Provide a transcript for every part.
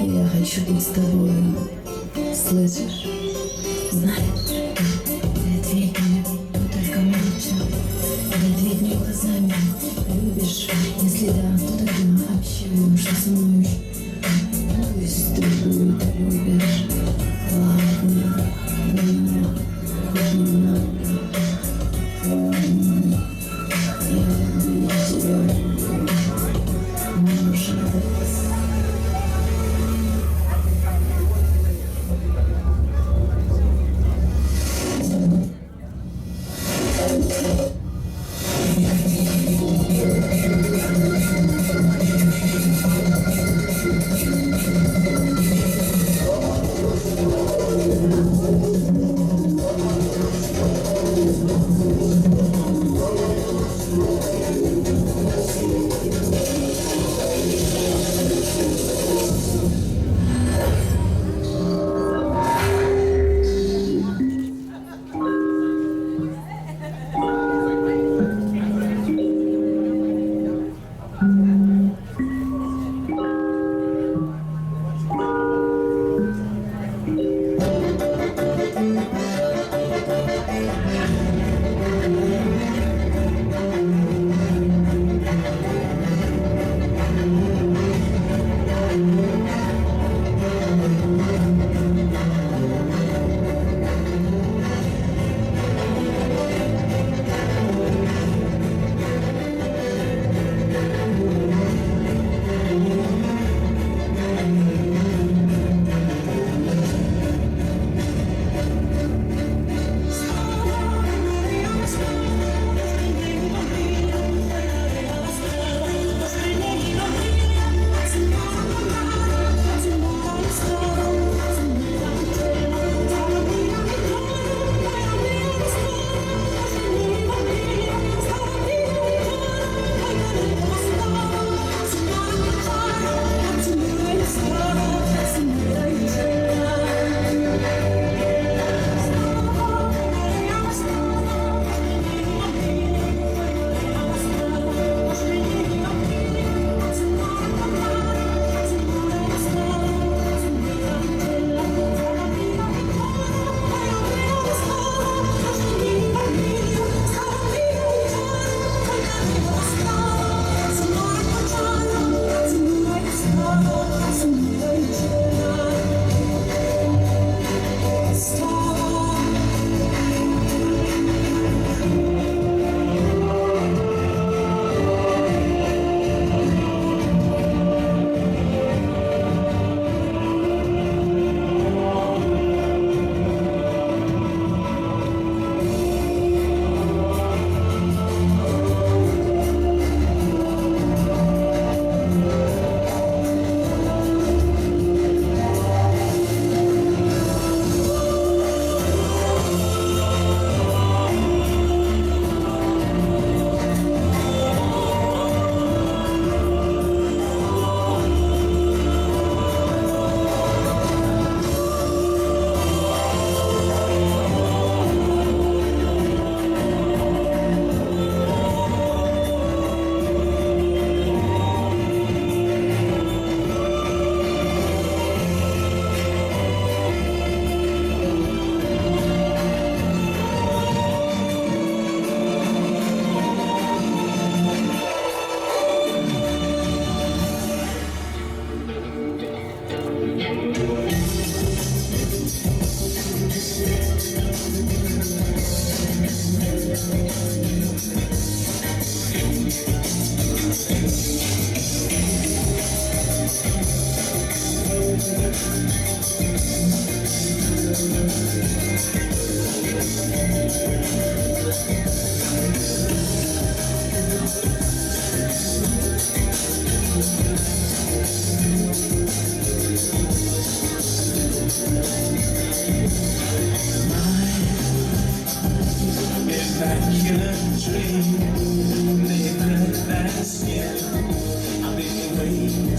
Я хочу быть с тобой, слышишь? Знаешь, ты ответь мне, но только молча. Ты ответь мне глазами, любишь? Если да, то тогда общаем, что со мной. Пусть ты это любишь. Ладно, хоть немного. Я люблю тебя, может.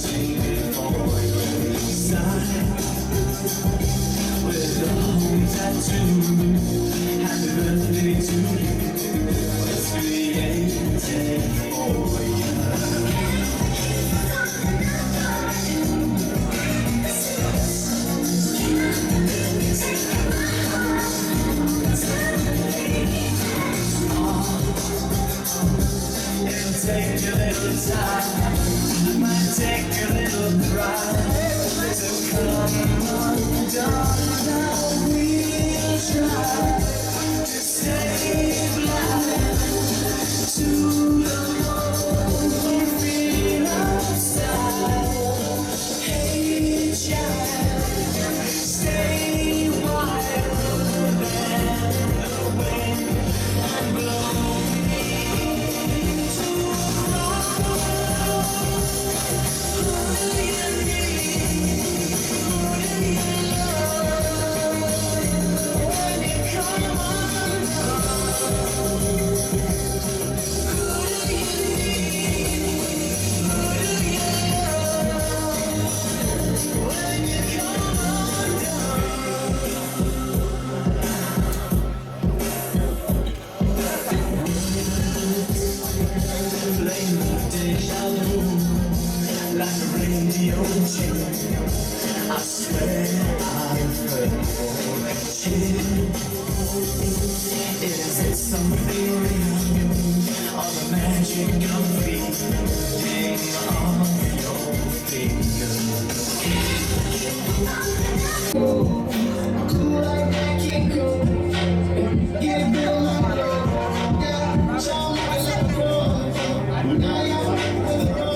waiting for your sign with a home tattoo. Happy birthday to you. Was created for you. It'll take a little time, might take a little pride to come undone. We'll try to save life to the one you feel outside. Hey child, stay wild and the wind blows. Like a radio tune, I swear I've heard your tune. Is it something real, or the magic of feeling of your fingers? Cool like that can't go. Get a bill like that. Yeah, show me like a girl. Now you're with a girl.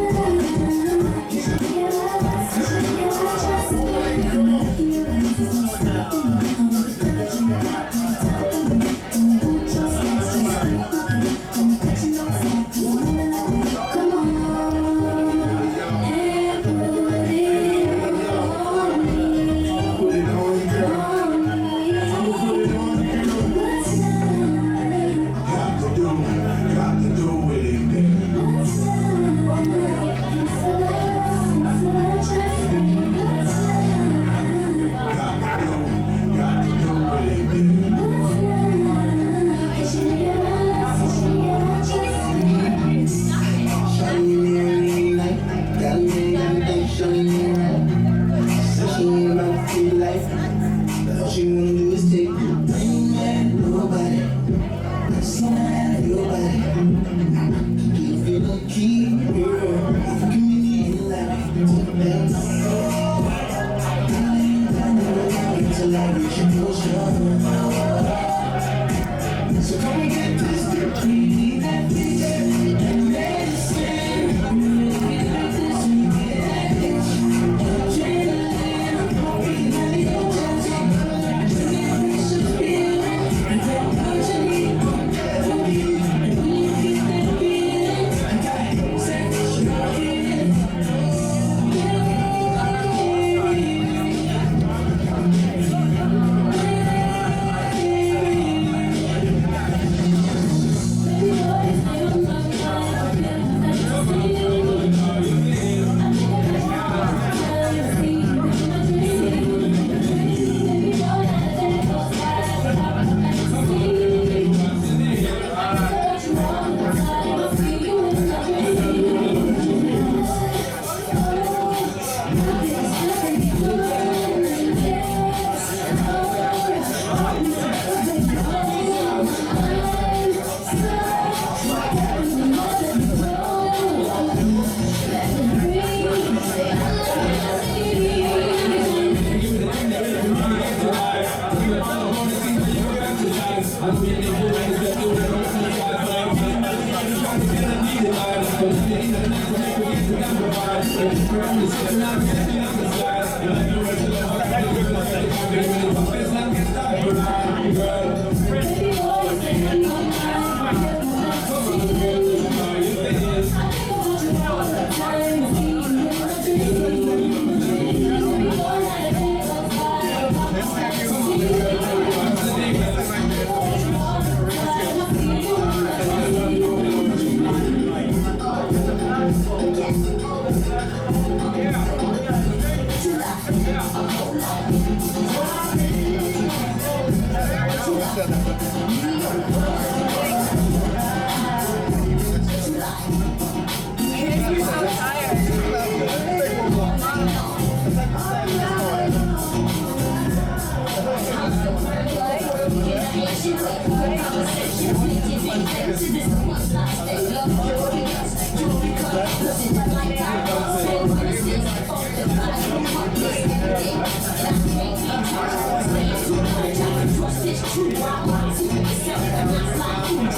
True,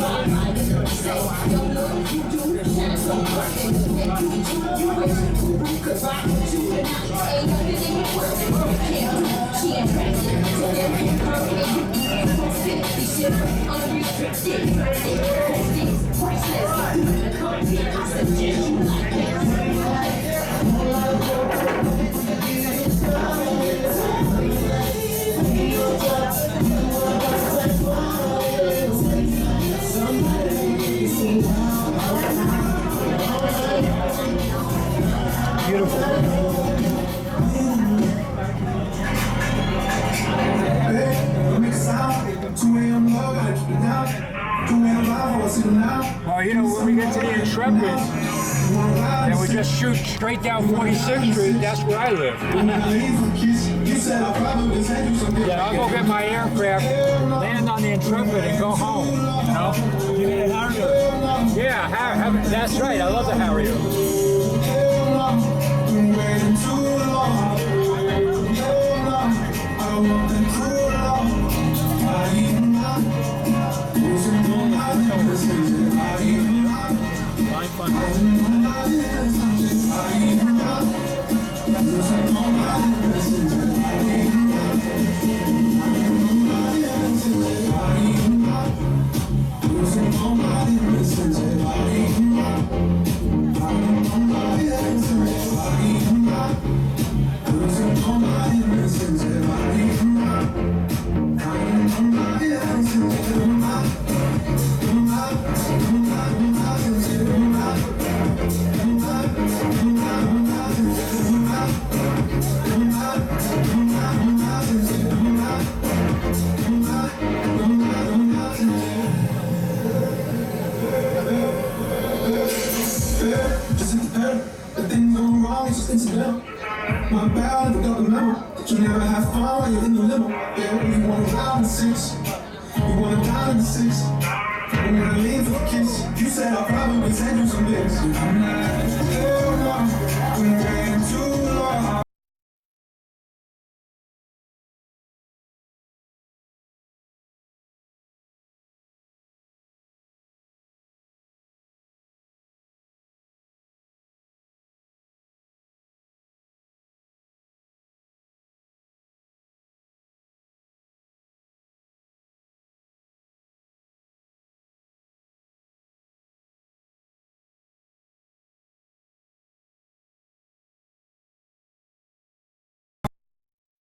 Well, you know, when we get to the Intrepid, and we just shoot straight down 46th Street, that's where I live. Yeah, I'll go get my aircraft, land on the Intrepid, and go home, you know? You mean Harrier? Yeah, that's right, I love the Harrier. My bad, I forgot the memo. That you never have fun while you're in the limo. Yeah, you wanna ride in the six. You wanna die in the six. And when I leave for a kiss, you said I'll probably send you some bits. I'm not, hell no.